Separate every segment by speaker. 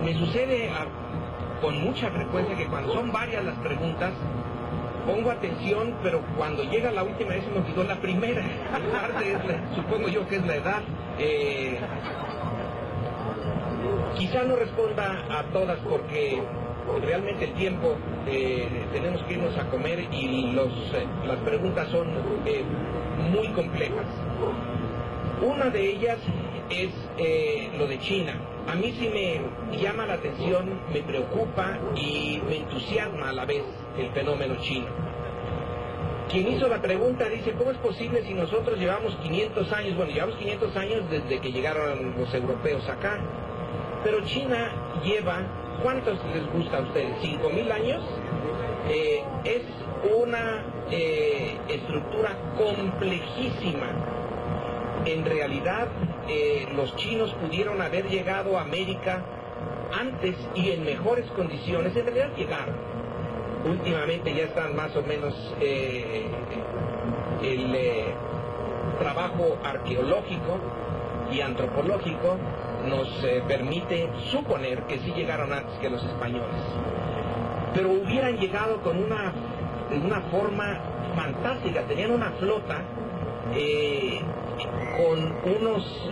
Speaker 1: me sucede con mucha frecuencia que cuando son varias las preguntas, pongo atención, pero cuando llega la última vez se me olvidó la primera. Aparte, supongo yo que es la edad. Quizá no responda a todas porque realmente el tiempo, tenemos que irnos a comer y las preguntas son muy complejas. Una de ellas es lo de China. A mí sí me llama la atención, me preocupa y me entusiasma a la vez el fenómeno chino. Quien hizo la pregunta dice, ¿cómo es posible si nosotros llevamos 500 años? Bueno, llevamos 500 años desde que llegaron los europeos acá, pero China lleva, ¿cuántos les gusta a ustedes? ¿5,000 años? Es una estructura complejísima. En realidad, los chinos pudieron haber llegado a América antes y en mejores condiciones. En realidad llegaron. Últimamente ya están más o menos el trabajo arqueológico y antropológico nos permite suponer que sí llegaron antes que los españoles. Pero hubieran llegado con una forma fantástica. Tenían una flota con unos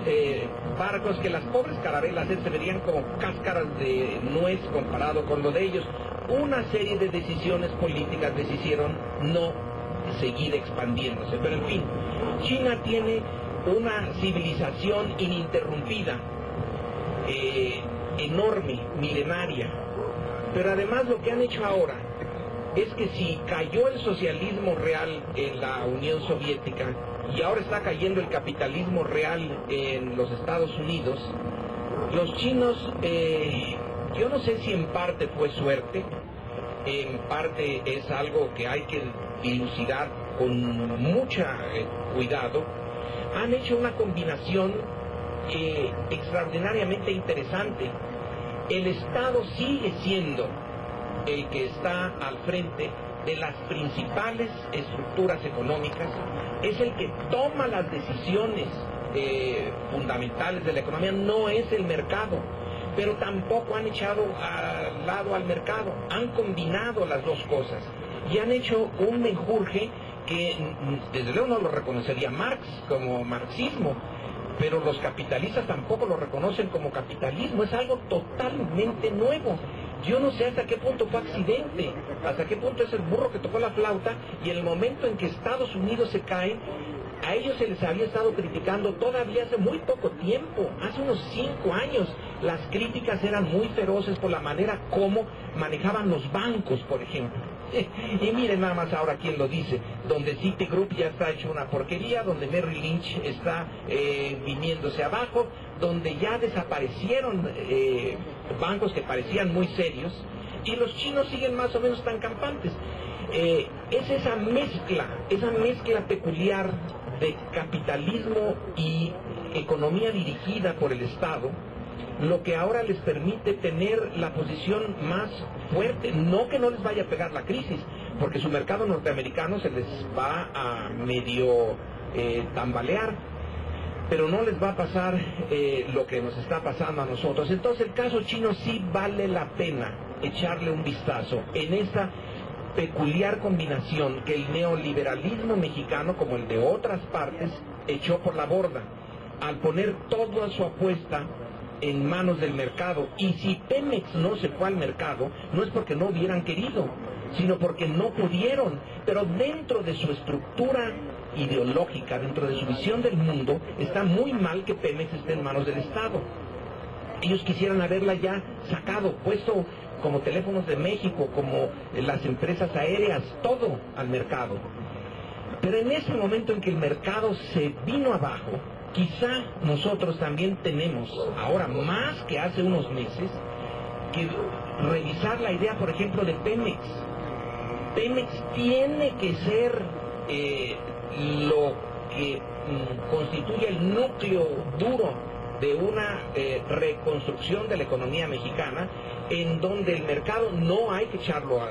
Speaker 1: barcos que las pobres carabelas se verían como cáscaras de nuez comparado con lo de ellos. Una serie de decisiones políticas les hicieron no seguir expandiéndose. Pero en fin, China tiene una civilización ininterrumpida, enorme, milenaria. Pero además lo que han hecho ahora es que si cayó el socialismo real en la Unión Soviética y ahora está cayendo el capitalismo real en los Estados Unidos, los chinos, yo no sé si en parte fue suerte, en parte es algo que hay que dilucidar con mucho cuidado, han hecho una combinación extraordinariamente interesante. El Estado sigue siendo el que está al frente de las principales estructuras económicas, es el que toma las decisiones fundamentales de la economía, no es el mercado, pero tampoco han echado al lado al mercado, han combinado las dos cosas y han hecho un menjurje que desde luego no lo reconocería Marx como marxismo, pero los capitalistas tampoco lo reconocen como capitalismo, es algo totalmente nuevo. Yo no sé hasta qué punto fue accidente, hasta qué punto es el burro que tocó la flauta, y en el momento en que Estados Unidos se cae, a ellos se les había estado criticando todavía hace muy poco tiempo, hace unos 5 años. Las críticas eran muy feroces por la manera como manejaban los bancos, por ejemplo. Y miren nada más ahora quién lo dice, donde Citigroup ya está hecho una porquería, donde Merrill Lynch está viniéndose abajo, donde ya desaparecieron bancos que parecían muy serios, y los chinos siguen más o menos tan campantes. Es esa mezcla peculiar de capitalismo y economía dirigida por el Estado, lo que ahora les permite tener la posición más fuerte. No que no les vaya a pegar la crisis, porque su mercado norteamericano se les va a medio tambalear, pero no les va a pasar lo que nos está pasando a nosotros. Entonces el caso chino sí vale la pena echarle un vistazo en esta peculiar combinación que el neoliberalismo mexicano, como el de otras partes, echó por la borda al poner toda su apuesta en manos del mercado. Y si Pemex no se fue al mercado, no es porque no hubieran querido, sino porque no pudieron. Pero dentro de su estructura ideológica, dentro de su visión del mundo, está muy mal que Pemex esté en manos del Estado. Ellos quisieran haberla ya sacado, puesto como Teléfonos de México, como las empresas aéreas, todo al mercado. Pero en ese momento en que el mercado se vino abajo, quizá nosotros también tenemos, ahora más que hace unos meses, que revisar la idea, por ejemplo, de Pemex. Pemex tiene que ser lo que constituye el núcleo duro de una reconstrucción de la economía mexicana, en donde el mercado no hay que echarlo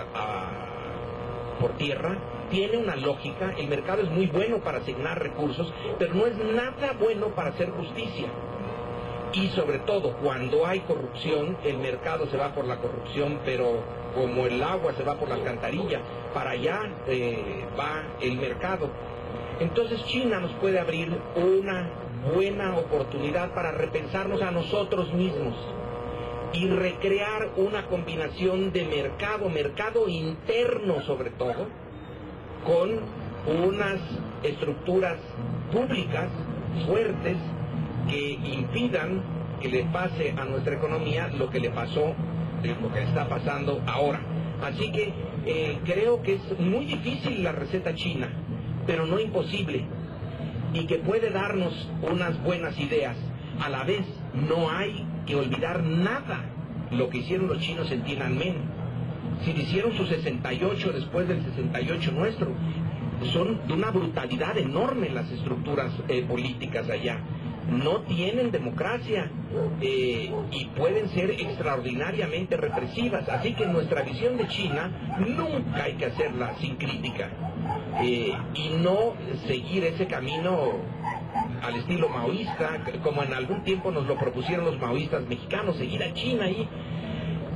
Speaker 1: por tierra, tiene una lógica. El mercado es muy bueno para asignar recursos, pero no es nada bueno para hacer justicia. y sobre todo cuando hay corrupción, el mercado se va por la corrupción, pero como el agua se va por la alcantarilla, para allá va el mercado. Entonces China nos puede abrir una buena oportunidad para repensarnos a nosotros mismos y recrear una combinación de mercado interno sobre todo, con unas estructuras públicas fuertes que impidan que le pase a nuestra economía lo que le pasó, lo que está pasando ahora. Así que creo que es muy difícil la receta china, pero no imposible, y que puede darnos unas buenas ideas. A la vez, no hay que olvidar nada lo que hicieron los chinos en Tiananmen. Si hicieron su 68 después del 68 nuestro, son de una brutalidad enorme las estructuras políticas allá. No tienen democracia y pueden ser extraordinariamente represivas. Así que nuestra visión de China nunca hay que hacerla sin crítica y no seguir ese camino al estilo maoísta, como en algún tiempo nos lo propusieron los maoístas mexicanos, seguir a China y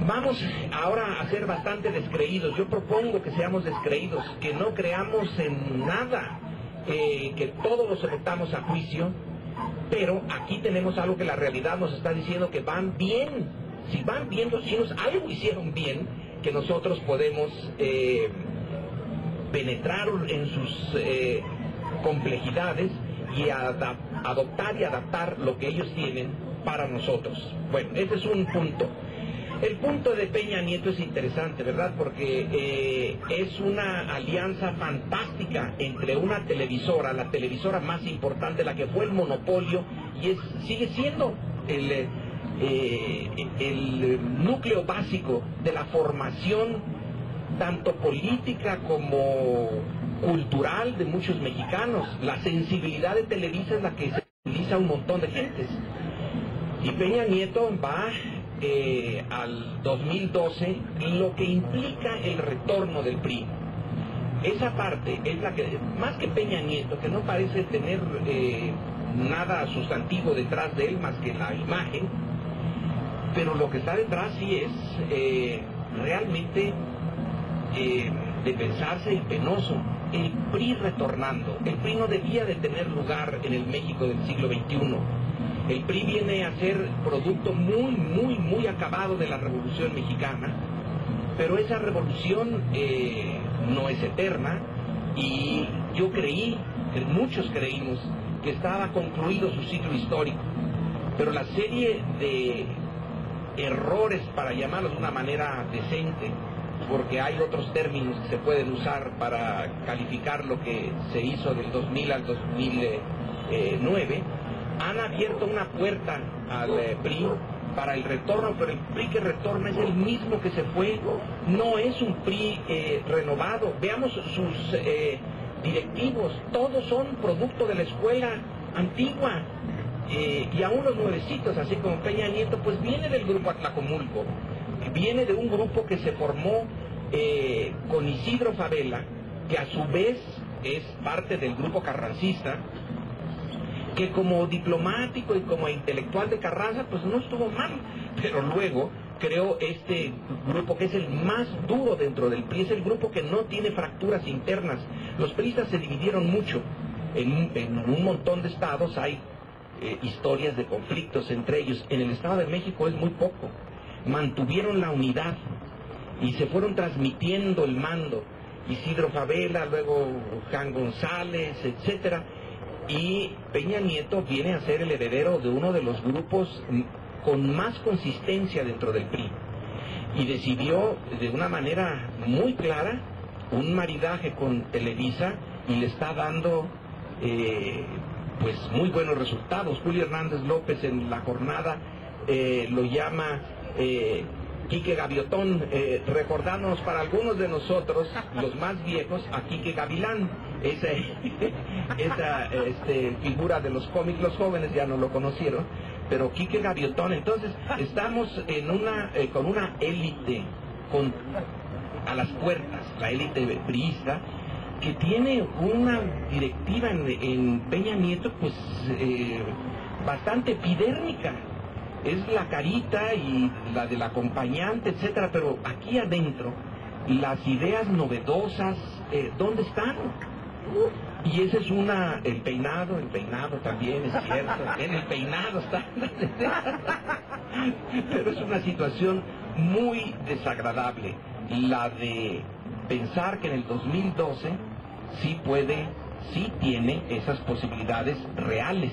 Speaker 1: vamos ahora a ser bastante descreídos. Yo propongo que seamos descreídos, que no creamos en nada, que todo lo sometamos a juicio, pero aquí tenemos algo que la realidad nos está diciendo que van bien. Si van bien los chinos, algo hicieron bien, que nosotros podemos penetrar en sus complejidades y adoptar y adaptar lo que ellos tienen para nosotros. Bueno, ese es un punto. El punto de Peña Nieto es interesante, ¿verdad? Porque es una alianza fantástica entre una televisora, la televisora más importante, la que fue el monopolio, y sigue siendo el núcleo básico de la formación tanto política como cultural de muchos mexicanos. La sensibilidad de Televisa es la que sensibiliza a un montón de gentes. Y Peña Nieto va al 2012, lo que implica el retorno del PRI. Esa parte es la que, más que Peña Nieto, que no parece tener nada sustantivo detrás de él más que la imagen, pero lo que está detrás sí es realmente de pensarse y penoso. El PRI retornando. El PRI no debía de tener lugar en el México del siglo XXI. El PRI viene a ser producto muy acabado de la Revolución Mexicana, pero esa revolución no es eterna, y yo creí, muchos creímos, que estaba concluido su ciclo histórico, pero la serie de errores, para llamarlos de una manera decente, porque hay otros términos que se pueden usar para calificar lo que se hizo del 2000 al 2009, han abierto una puerta al PRI para el retorno, pero el PRI que retorna es el mismo que se fue, no es un PRI renovado. Veamos sus directivos, todos son producto de la escuela antigua, y aún los nuevecitos, así como Peña Nieto, pues viene del grupo Atlacomulco, viene de un grupo que se formó con Isidro Fabela, que a su vez es parte del grupo carrancista, que como diplomático y como intelectual de Carranza, pues no estuvo mal, pero luego creó este grupo que es el más duro dentro del PRI, es el grupo que no tiene fracturas internas. Los priistas se dividieron mucho, en un montón de estados hay historias de conflictos entre ellos, en el Estado de México es muy poco, mantuvieron la unidad y se fueron transmitiendo el mando, Isidro Fabela, luego Juan González, etcétera. Y Peña Nieto viene a ser el heredero de uno de los grupos con más consistencia dentro del PRI. Y decidió de una manera muy clara un maridaje con Televisa y le está dando pues muy buenos resultados. Julio Hernández López en La Jornada lo llama Quique Gaviotón, recordándonos para algunos de nosotros, los más viejos, a Quique Gavilán, esa figura de los cómics. Los jóvenes ya no lo conocieron, pero Quique Gaviotón. Entonces estamos en con una élite a las puertas, la élite priista, que tiene una directiva en Peña Nieto pues bastante epidérmica. es la carita y la del acompañante, etcétera, pero aquí adentro, las ideas novedosas, ¿dónde están? Y ese es el peinado también, es cierto, en el peinado está. Pero es una situación muy desagradable, la de pensar que en el 2012 sí tiene esas posibilidades reales.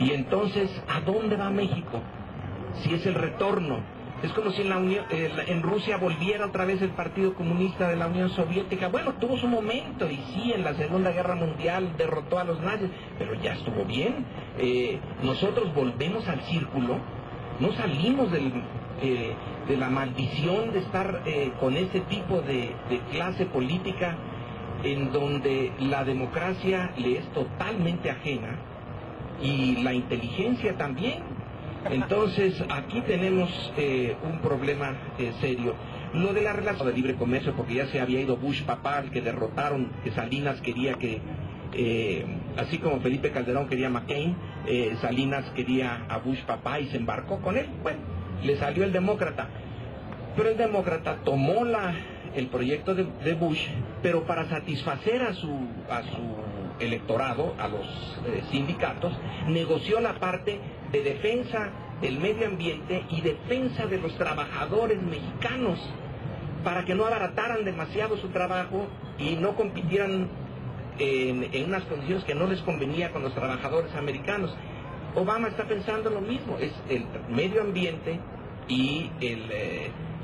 Speaker 1: Y entonces, ¿a dónde va México? Si es el retorno. Es como si en Rusia volviera otra vez el Partido Comunista de la Unión Soviética. Bueno, tuvo su momento, y sí, en la Segunda Guerra Mundial derrotó a los nazis, pero ya estuvo bien. Nosotros volvemos al círculo, no salimos de la maldición de estar con ese tipo de clase política en donde la democracia le es totalmente ajena y la inteligencia también. Entonces, aquí tenemos un problema serio. Lo de la relación de libre comercio, porque ya se había ido Bush papá, el que derrotaron, que Salinas quería que, así como Felipe Calderón quería a McCain, Salinas quería a Bush papá y se embarcó con él. Bueno, le salió el demócrata. Pero el demócrata tomó el proyecto de Bush, pero para satisfacer a su electorado, a los sindicatos, negoció la parte de defensa del medio ambiente y defensa de los trabajadores mexicanos, para que no abarataran demasiado su trabajo y no compitieran en unas condiciones que no les convenía con los trabajadores americanos. Obama está pensando lo mismo, es el medio ambiente y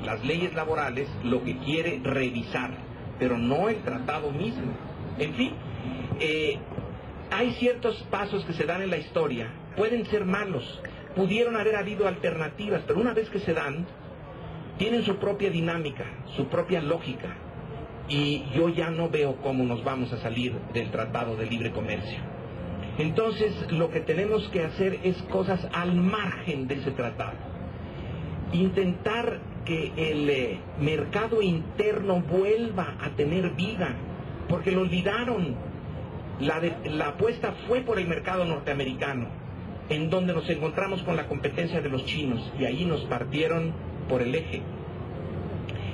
Speaker 1: las leyes laborales lo que quiere revisar, pero no el tratado mismo. En fin, hay ciertos pasos que se dan en la historia, pueden ser malos, pudieron haber habido alternativas, pero una vez que se dan, tienen su propia dinámica, su propia lógica, y yo ya no veo cómo nos vamos a salir del Tratado de Libre Comercio. Entonces, lo que tenemos que hacer es cosas al margen de ese tratado. Intentar que el mercado interno vuelva a tener vida, porque lo olvidaron. La apuesta fue por el mercado norteamericano, en donde nos encontramos con la competencia de los chinos, y ahí nos partieron por el eje.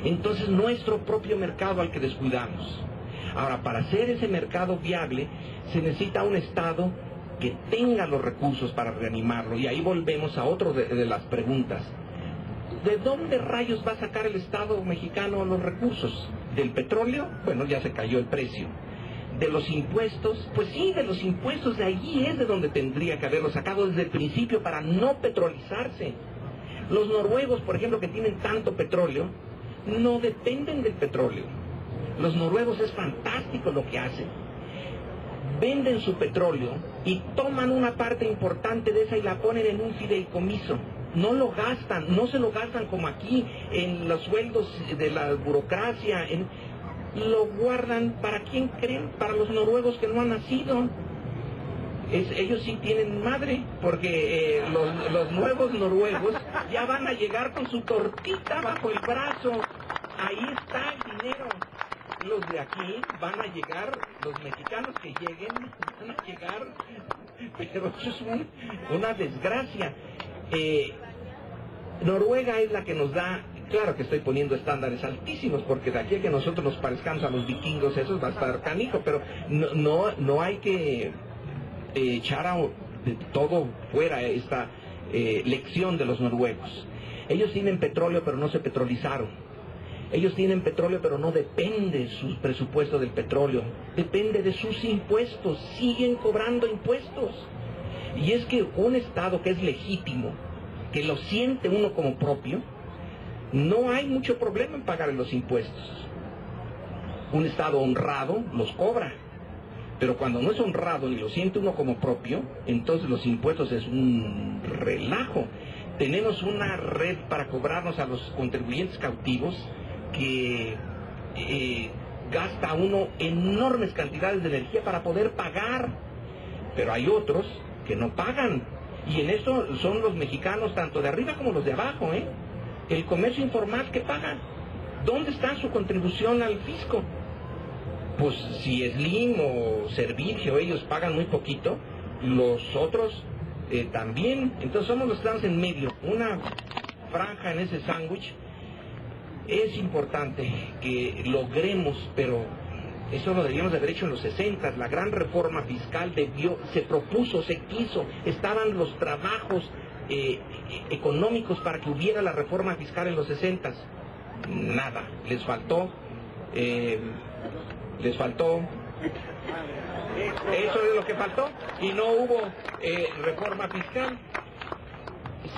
Speaker 1: Entonces, nuestro propio mercado al que descuidamos. Ahora, para hacer ese mercado viable, se necesita un Estado que tenga los recursos para reanimarlo, y ahí volvemos a otro de las preguntas. ¿De dónde rayos va a sacar el Estado mexicano los recursos? ¿Del petróleo? Bueno, ya se cayó el precio. ¿De los impuestos? Pues sí, de los impuestos, de allí es de donde tendría que haberlo sacado desde el principio para no petrolizarse. Los noruegos, por ejemplo, que tienen tanto petróleo, no dependen del petróleo. Los noruegos es fantástico lo que hacen. Venden su petróleo y toman una parte importante de esa y la ponen en un fideicomiso. No lo gastan, no se lo gastan como aquí en los sueldos de la burocracia, lo guardan. ¿Para quién creen? Para los noruegos que no han nacido. Ellos sí tienen madre, porque los nuevos noruegos ya van a llegar con su tortita bajo el brazo. Ahí está el dinero. Los de aquí van a llegar, los mexicanos que lleguen van a llegar, pero eso es una desgracia. Noruega es la que nos da, claro que estoy poniendo estándares altísimos, porque de aquí a que nosotros nos parezcamos a los vikingos, eso va a estar canijo, pero no hay que echar todo fuera esta lección de los noruegos. Ellos tienen petróleo, pero no se petrolizaron. Ellos tienen petróleo, pero no depende su presupuesto del petróleo, depende de sus impuestos, siguen cobrando impuestos. Y es que un Estado que es legítimo, que lo siente uno como propio, no hay mucho problema en pagar los impuestos. Un Estado honrado los cobra, pero cuando no es honrado ni lo siente uno como propio, entonces los impuestos es un relajo. Tenemos una red para cobrarnos a los contribuyentes cautivos que gasta uno enormes cantidades de energía para poder pagar, pero hay otros que no pagan, y en eso son los mexicanos, tanto de arriba como los de abajo, el comercio informal que paga. ¿Dónde está su contribución al fisco? Pues si Slim o Servigio, ellos pagan muy poquito, los otros también. Entonces somos los que estamos en medio, una franja en ese sándwich. Es importante que logremos, pero eso lo debíamos de haber hecho en los 60. La gran reforma fiscal se propuso, se quiso, estaban los trabajos económicos para que hubiera la reforma fiscal en los 60. Nada, les faltó, eso es lo que faltó, y no hubo reforma fiscal.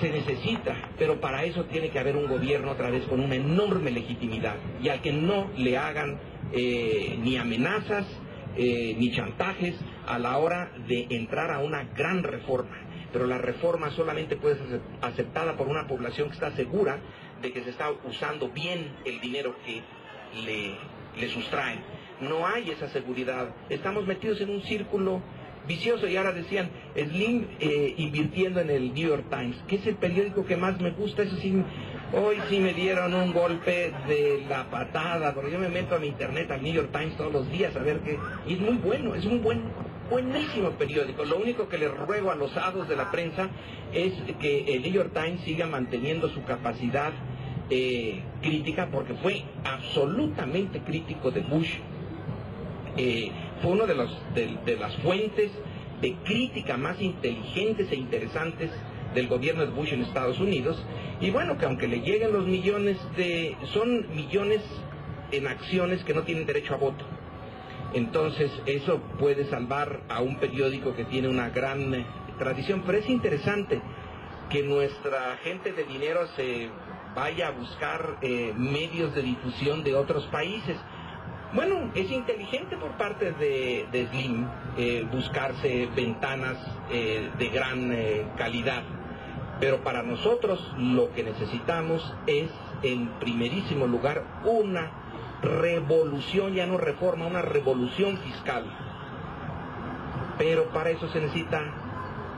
Speaker 1: Se necesita, pero para eso tiene que haber un gobierno otra vez con una enorme legitimidad, y al que no le hagan ni amenazas ni chantajes a la hora de entrar a una gran reforma. Pero la reforma solamente puede ser aceptada por una población que está segura de que se está usando bien el dinero que le sustraen. No hay esa seguridad. Estamos metidos en un círculo vicioso. Y ahora decían, Slim invirtiendo en el New York Times, que es el periódico que más me gusta. Eso sí, hoy sí me dieron un golpe de la patada, porque yo me meto a mi internet, al New York Times, todos los días a ver qué. Y es muy bueno, es un buenísimo periódico. Lo único que le ruego a los hados de la prensa es que el New York Times siga manteniendo su capacidad crítica, porque fue absolutamente crítico de Bush. Fue uno de las fuentes de crítica más inteligentes e interesantes del gobierno de Bush en Estados Unidos. Y bueno, que aunque le lleguen los millones son millones en acciones que no tienen derecho a voto. Entonces eso puede salvar a un periódico que tiene una gran tradición. Pero es interesante que nuestra gente de dinero se vaya a buscar medios de difusión de otros países. Bueno, es inteligente por parte de Slim buscarse ventanas de gran calidad, pero para nosotros lo que necesitamos es, en primerísimo lugar, una revolución, ya no reforma, una revolución fiscal. Pero para eso se necesita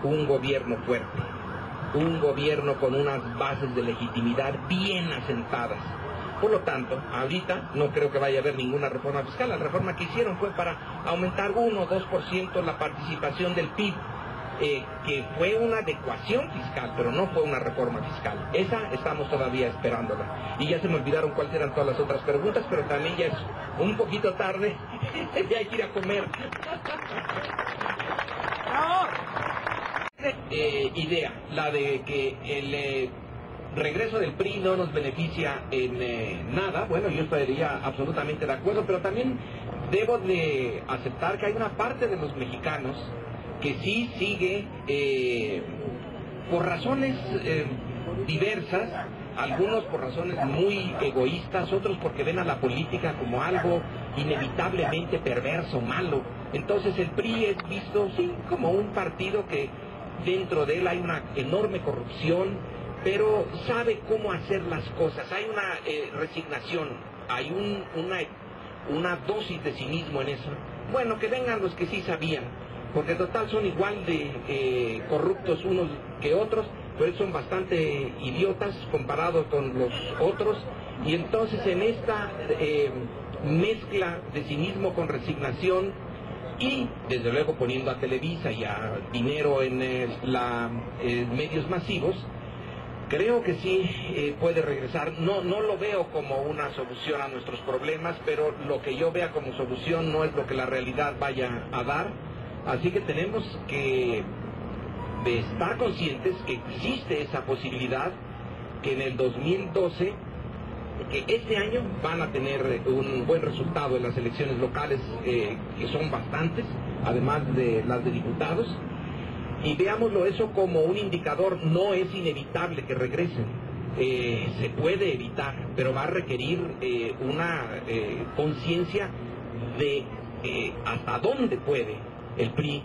Speaker 1: un gobierno fuerte, un gobierno con unas bases de legitimidad bien asentadas. Por lo tanto, ahorita no creo que vaya a haber ninguna reforma fiscal. La reforma que hicieron fue para aumentar 1 o 2% la participación del PIB, que fue una adecuación fiscal, pero no fue una reforma fiscal. Esa estamos todavía esperándola. Y ya se me olvidaron cuáles eran todas las otras preguntas, pero también ya es un poquito tarde, ya hay que ir a comer. Idea, la de que el regreso del PRI no nos beneficia en nada. Bueno, yo estaría absolutamente de acuerdo, pero también debo de aceptar que hay una parte de los mexicanos que sí sigue por razones diversas, algunos por razones muy egoístas, otros porque ven a la política como algo inevitablemente perverso, malo. Entonces el PRI es visto, sí, como un partido que dentro de él hay una enorme corrupción, pero sabe cómo hacer las cosas. Hay una resignación, hay una dosis de cinismo en eso. Bueno, que vengan los que sí sabían, porque total son igual de corruptos unos que otros, pero son bastante idiotas comparados con los otros. Y entonces en esta mezcla de cinismo con resignación, y desde luego poniendo a Televisa y a dinero en medios masivos, creo que sí puede regresar. No lo veo como una solución a nuestros problemas, pero lo que yo vea como solución no es lo que la realidad vaya a dar. Así que tenemos que estar conscientes que existe esa posibilidad, que en el 2012, que este año van a tener un buen resultado en las elecciones locales, que son bastantes, además de las de diputados. Y veámoslo eso como un indicador. No es inevitable que regresen, se puede evitar, pero va a requerir una conciencia de hasta dónde puede el PRI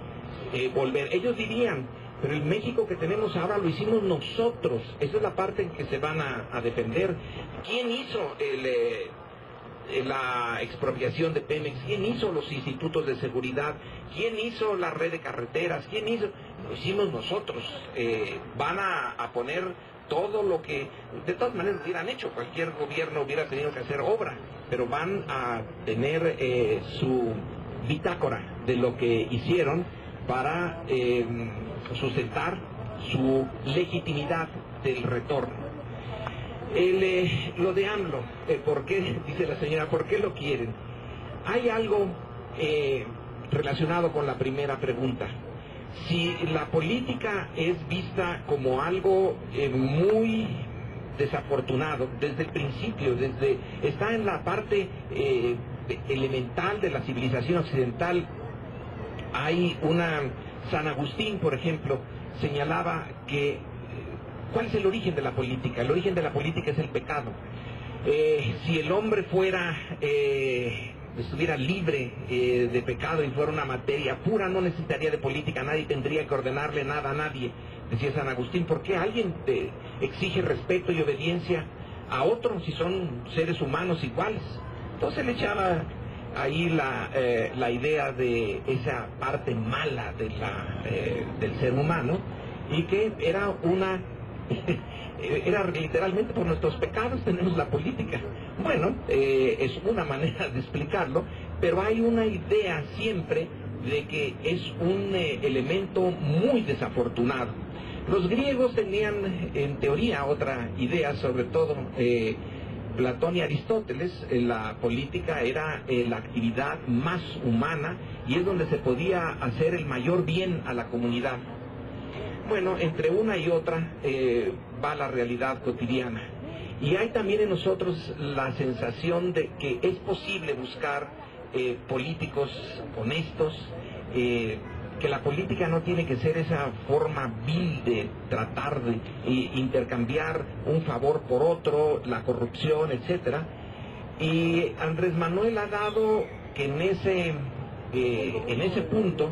Speaker 1: volver. Ellos dirían, pero el México que tenemos ahora lo hicimos nosotros. Esa es la parte en que se van a defender. ¿Quién hizo la expropiación de Pemex? ¿Quién hizo los institutos de seguridad? ¿Quién hizo la red de carreteras? ¿Quién hizo? Lo hicimos nosotros. Van a poner todo lo que de todas maneras hubieran hecho. Cualquier gobierno hubiera tenido que hacer obra, pero van a tener su bitácora de lo que hicieron para sustentar su legitimidad del retorno. Lo de AMLO, ¿por qué? Dice la señora, ¿por qué lo quieren? Hay algo relacionado con la primera pregunta. Si la política es vista como algo muy desafortunado desde el principio, está en la parte elemental de la civilización occidental. Hay San Agustín, por ejemplo, señalaba que ¿cuál es el origen de la política? El origen de la política es el pecado. Si el hombre estuviera libre de pecado y fuera una materia pura, no necesitaría de política, nadie tendría que ordenarle nada a nadie, decía San Agustín. ¿Por qué alguien exige respeto y obediencia a otros si son seres humanos iguales? Entonces le echaba ahí la idea de esa parte mala del ser humano, y que era era literalmente por nuestros pecados tenemos la política. Bueno, es una manera de explicarlo, pero hay una idea siempre de que es un elemento muy desafortunado. Los griegos tenían en teoría otra idea, sobre todo Platón y Aristóteles. La política era la actividad más humana y es donde se podía hacer el mayor bien a la comunidad. Bueno, entre una y otra va la realidad cotidiana. Y hay también en nosotros la sensación de que es posible buscar políticos honestos, que la política no tiene que ser esa forma vil de tratar de intercambiar un favor por otro, la corrupción, etcétera. Y Andrés Manuel ha dado que en ese punto,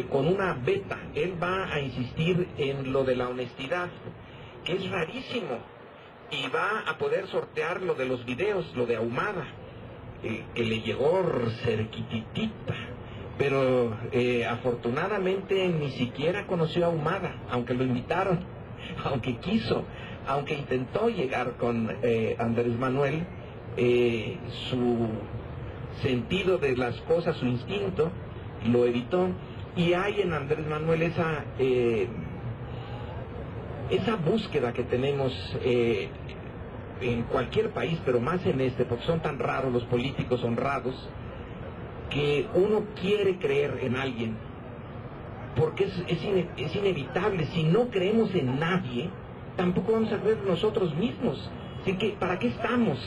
Speaker 1: con una beta, él va a insistir en lo de la honestidad, que es rarísimo, y va a poder sortear lo de los videos, lo de Ahumada, que le llegó cerquititita, pero afortunadamente ni siquiera conoció a Ahumada, aunque lo invitaron, aunque quiso, aunque intentó llegar con Andrés Manuel. Su sentido de las cosas, su instinto, lo evitó. Y hay en Andrés Manuel esa búsqueda que tenemos en cualquier país, pero más en este, porque son tan raros los políticos honrados, que uno quiere creer en alguien, porque es inevitable. Si no creemos en nadie, tampoco vamos a creer en nosotros mismos. Así que, ¿para qué estamos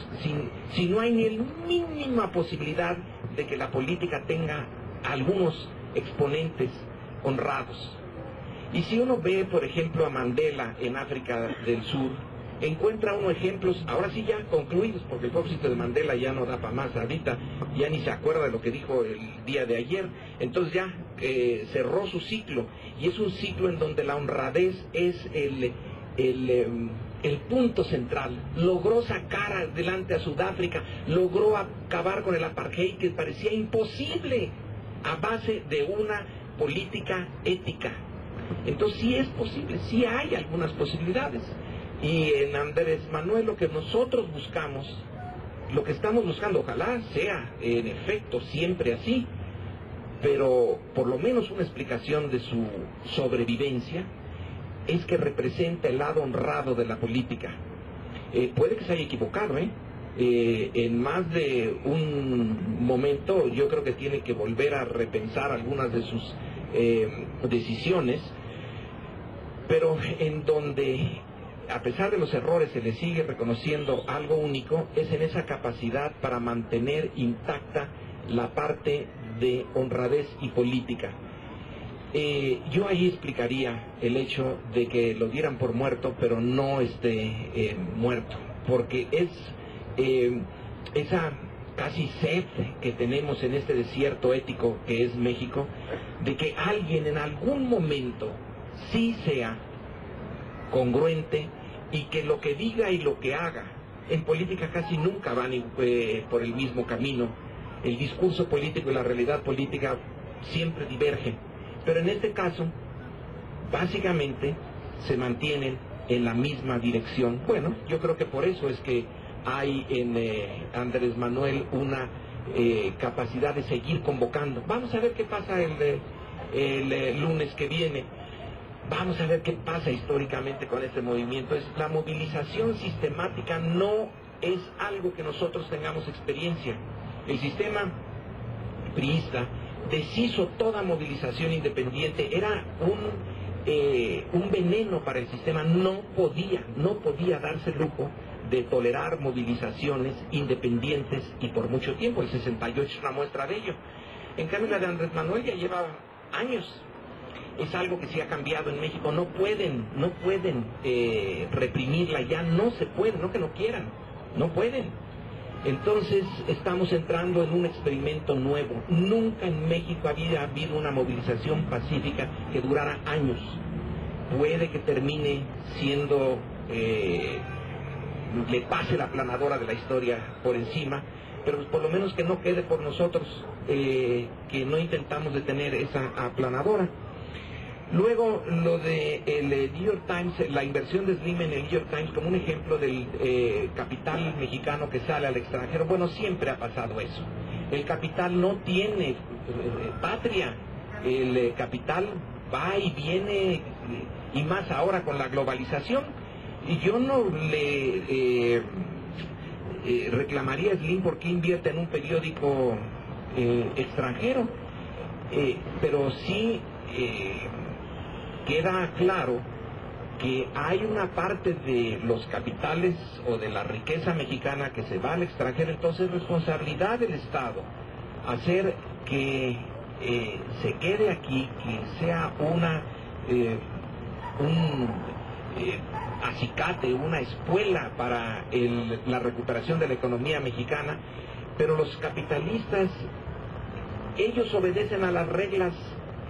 Speaker 1: si no hay ni la mínima posibilidad de que la política tenga algunos exponentes honrados? Y si uno ve, por ejemplo, a Mandela en África del Sur, encuentra uno ejemplos, ahora sí ya concluidos, porque el propósito de Mandela ya no da para más ahorita, ya ni se acuerda de lo que dijo el día de ayer, entonces ya cerró su ciclo, y es un ciclo en donde la honradez es el punto central. Logró sacar adelante a Sudáfrica, logró acabar con el apartheid, que parecía imposible, a base de una política ética. Entonces sí es posible, sí hay algunas posibilidades. Y en Andrés Manuel lo que nosotros buscamos, lo que estamos buscando, ojalá sea en efecto siempre así, pero por lo menos una explicación de su sobrevivencia, es que representa el lado honrado de la política. Puede que se haya equivocado, en más de un momento yo creo que tiene que volver a repensar algunas de sus decisiones, pero en donde, a pesar de los errores, se le sigue reconociendo algo único, es en esa capacidad para mantener intacta la parte de honradez y política. Yo ahí explicaría el hecho de que lo dieran por muerto, pero no esté muerto, porque es esa casi sed que tenemos en este desierto ético que es México, de que alguien en algún momento sí sea congruente, y que lo que diga y lo que haga, en política casi nunca van por el mismo camino. El discurso político y la realidad política siempre divergen, pero en este caso básicamente se mantienen en la misma dirección. Bueno, yo creo que por eso es que hay en Andrés Manuel una capacidad de seguir convocando. Vamos a ver qué pasa el lunes que viene. Vamos a ver qué pasa históricamente con este movimiento. La movilización sistemática no es algo que nosotros tengamos experiencia. El sistema priista deshizo toda movilización independiente. Era un veneno para el sistema. No podía darse el lujo de tolerar movilizaciones independientes y por mucho tiempo. El 68 es una muestra de ello. En cambio, la de Andrés Manuel ya lleva años. Es algo que sí ha cambiado en México. No pueden reprimirla, ya no se puede, no que no quieran, no pueden. Entonces estamos entrando en un experimento nuevo. Nunca en México había habido una movilización pacífica que durara años. Puede que termine siendo, le pase la aplanadora de la historia por encima, pero por lo menos que no quede por nosotros, que no intentamos detener esa aplanadora. Luego, lo de el New York Times, la inversión de Slim en el New York Times como un ejemplo del capital mexicano que sale al extranjero. Bueno, siempre ha pasado eso. El capital no tiene patria. El capital va y viene, y más ahora con la globalización. Y yo no le reclamaría a Slim porque invierte en un periódico extranjero, pero sí queda claro que hay una parte de los capitales o de la riqueza mexicana que se va al extranjero. Entonces es responsabilidad del Estado hacer que se quede aquí, que sea un acicate, una espuela para la recuperación de la economía mexicana. Pero los capitalistas, ellos obedecen a las reglas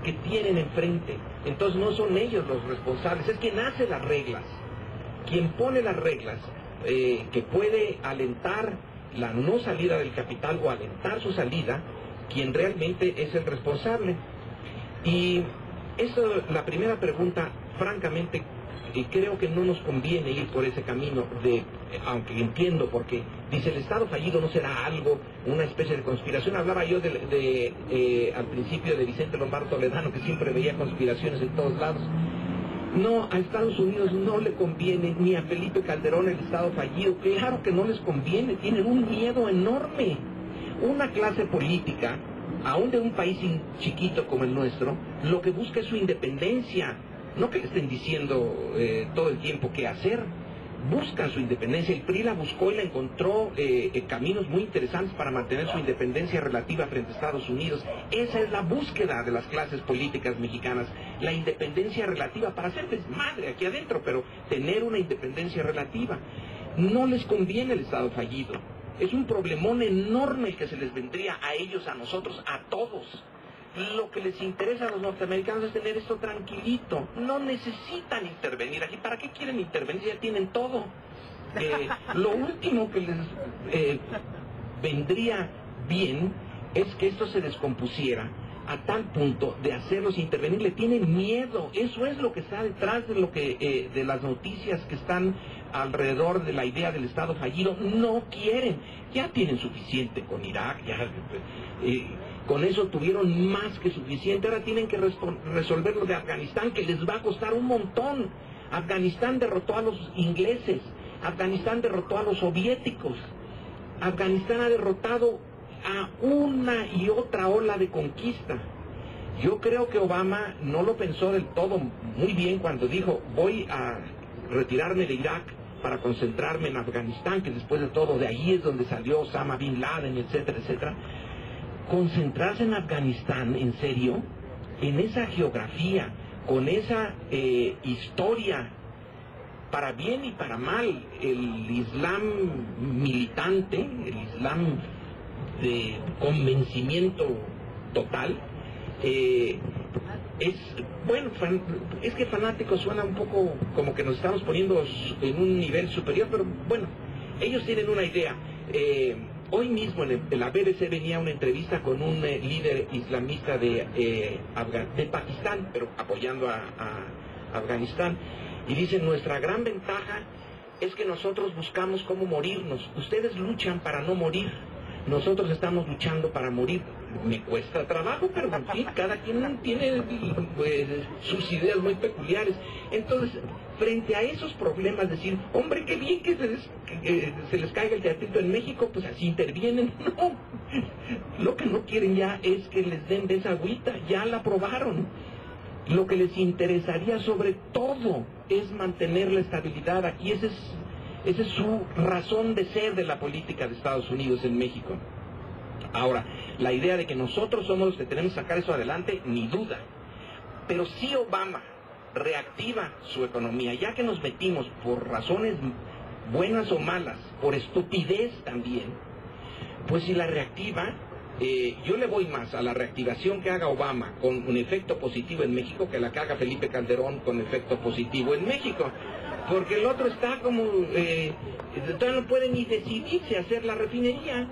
Speaker 1: que tienen enfrente. Entonces no son ellos los responsables, es quien hace las reglas, quien pone las reglas, que puede alentar la no salida del capital o alentar su salida, quien realmente es el responsable. Y eso, la primera pregunta, francamente, creo que no nos conviene ir por ese camino, aunque entiendo, porque dice el Estado fallido no será algo, una especie de conspiración. Hablaba yo al principio de Vicente Lombardo Toledano, que siempre veía conspiraciones en todos lados. No, a Estados Unidos no le conviene, ni a Felipe Calderón el Estado fallido. Claro que no les conviene, tienen un miedo enorme. Una clase política, aún de un país chiquito como el nuestro, lo que busca es su independencia. No que le estén diciendo todo el tiempo qué hacer. Buscan su independencia. El PRI la buscó y la encontró caminos muy interesantes para mantener su independencia relativa frente a Estados Unidos. Esa es la búsqueda de las clases políticas mexicanas, la independencia relativa, para hacer desmadre aquí adentro, pero tener una independencia relativa. No les conviene el Estado fallido. Es un problemón enorme que se les vendría a ellos, a nosotros, a todos. Lo que les interesa a los norteamericanos es tener esto tranquilito. No necesitan intervenir aquí. ¿Para qué quieren intervenir? Ya tienen todo. Lo último que les vendría bien es que esto se descompusiera a tal punto de hacerlos intervenir. Le tienen miedo. Eso es lo que está detrás de lo que de las noticias que están alrededor de la idea del Estado fallido. No quieren. Ya tienen suficiente con Irak. Con eso tuvieron más que suficiente. Ahora tienen que resolver lo de Afganistán, que les va a costar un montón. Afganistán derrotó a los ingleses. Afganistán derrotó a los soviéticos. Afganistán ha derrotado a una y otra ola de conquista. Yo creo que Obama no lo pensó del todo muy bien cuando dijo: voy a retirarme de Irak para concentrarme en Afganistán, que después de todo de ahí es donde salió Osama Bin Laden, etcétera, etcétera. Concentrarse en Afganistán, en serio, en esa geografía, con esa historia, para bien y para mal, el Islam militante, el Islam de convencimiento total, es que fanático suena un poco como que nos estamos poniendo en un nivel superior, pero bueno, ellos tienen una idea. Hoy mismo en la BBC venía una entrevista con un líder islamista de Pakistán, pero apoyando a Afganistán, y dicen: nuestra gran ventaja es que nosotros buscamos cómo morirnos, ustedes luchan para no morir. nosotros estamos luchando para morir. Me cuesta trabajo, pero en fin, cada quien tiene sus ideas muy peculiares. Entonces, frente a esos problemas, decir, hombre, qué bien que se les caiga el teatrito en México, pues así intervienen. No, lo que no quieren ya es que les den de esa agüita, ya la aprobaron. Lo que les interesaría sobre todo es mantener la estabilidad aquí. Esa es su razón de ser de la política de Estados Unidos en México. Ahora, la idea de que nosotros somos los que tenemos que sacar eso adelante, ni duda. Pero si Obama reactiva su economía, ya que nos metimos por razones buenas o malas, por estupidez también, pues si la reactiva, yo le voy más a la reactivación que haga Obama con un efecto positivo en México que la que haga Felipe Calderón con efecto positivo en México. Porque el otro está como, todavía no puede ni decidirse hacer la refinería.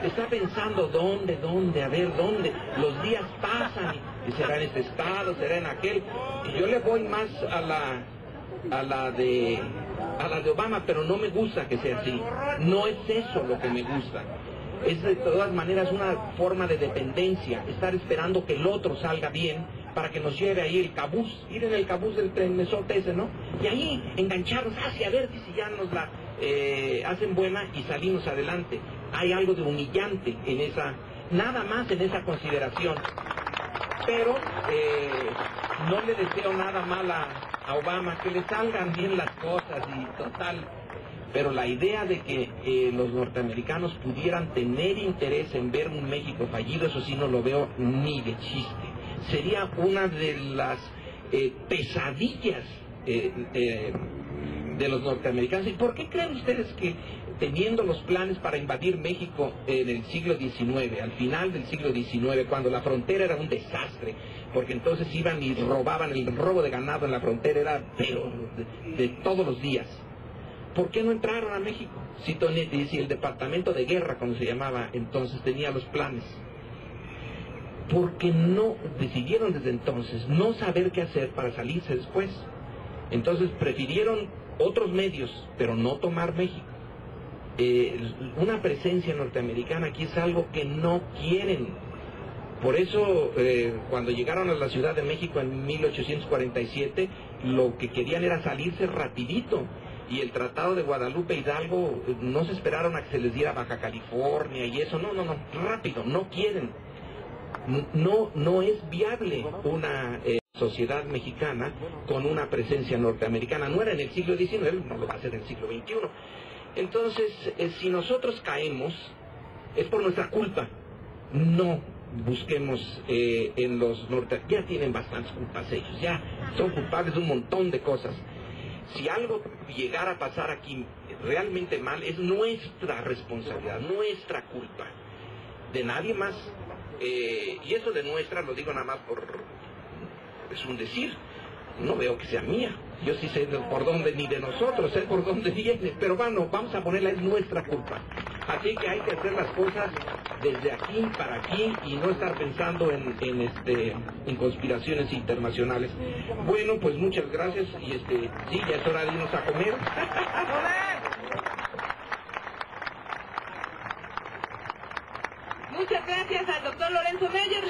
Speaker 1: Está pensando dónde, a ver dónde. Los días pasan y será en este estado, será en aquel. Y yo le voy más a la de Obama, pero no me gusta que sea así. No es eso lo que me gusta. Es de todas maneras una forma de dependencia, estar esperando que el otro salga bien para que nos lleve ahí el cabús, ir en el cabús del tren mesote ese, ¿no? Y ahí engancharnos hacia ver si ya nos la hacen buena y salimos adelante. Hay algo de humillante en esa, nada más en esa consideración. Pero no le deseo nada mal a Obama, que le salgan bien las cosas y total. Pero la idea de que los norteamericanos pudieran tener interés en ver un México fallido, eso sí no lo veo ni de chiste. Sería una de las pesadillas de los norteamericanos. ¿Y por qué creen ustedes que teniendo los planes para invadir México en el siglo XIX, al final del siglo XIX, cuando la frontera era un desastre, porque entonces iban y robaban, el robo de ganado en la frontera era pero de todos los días? ¿Por qué no entraron a México? Si el Departamento de Guerra, como se llamaba entonces, tenía los planes. Porque no decidieron desde entonces no saber qué hacer para salirse después. Entonces prefirieron otros medios, pero no tomar México. Una presencia norteamericana aquí es algo que no quieren. Por eso, cuando llegaron a la Ciudad de México en 1847, lo que querían era salirse rapidito. Y el Tratado de Guadalupe Hidalgo, no se esperaron a que se les diera Baja California y eso, no, rápido, no quieren. No es viable una sociedad mexicana con una presencia norteamericana. No era en el siglo XIX, no lo va a ser en el siglo XXI. Entonces, si nosotros caemos, es por nuestra culpa. No busquemos en los norteamericanos, ya tienen bastantes culpas ellos, ya son culpables de un montón de cosas. Si algo llegara a pasar aquí realmente mal, es nuestra responsabilidad, nuestra culpa, de nadie más. Y eso de nuestra lo digo nada más es un decir, no veo que sea mía. Yo sí sé por dónde, ni de nosotros, sé por dónde viene, pero bueno, vamos a ponerla, es nuestra culpa. Así que hay que hacer las cosas desde aquí para aquí y no estar pensando en conspiraciones internacionales. Bueno, pues muchas gracias y sí, ya es hora de irnos a comer.
Speaker 2: Muchas gracias al doctor Lorenzo Meyer.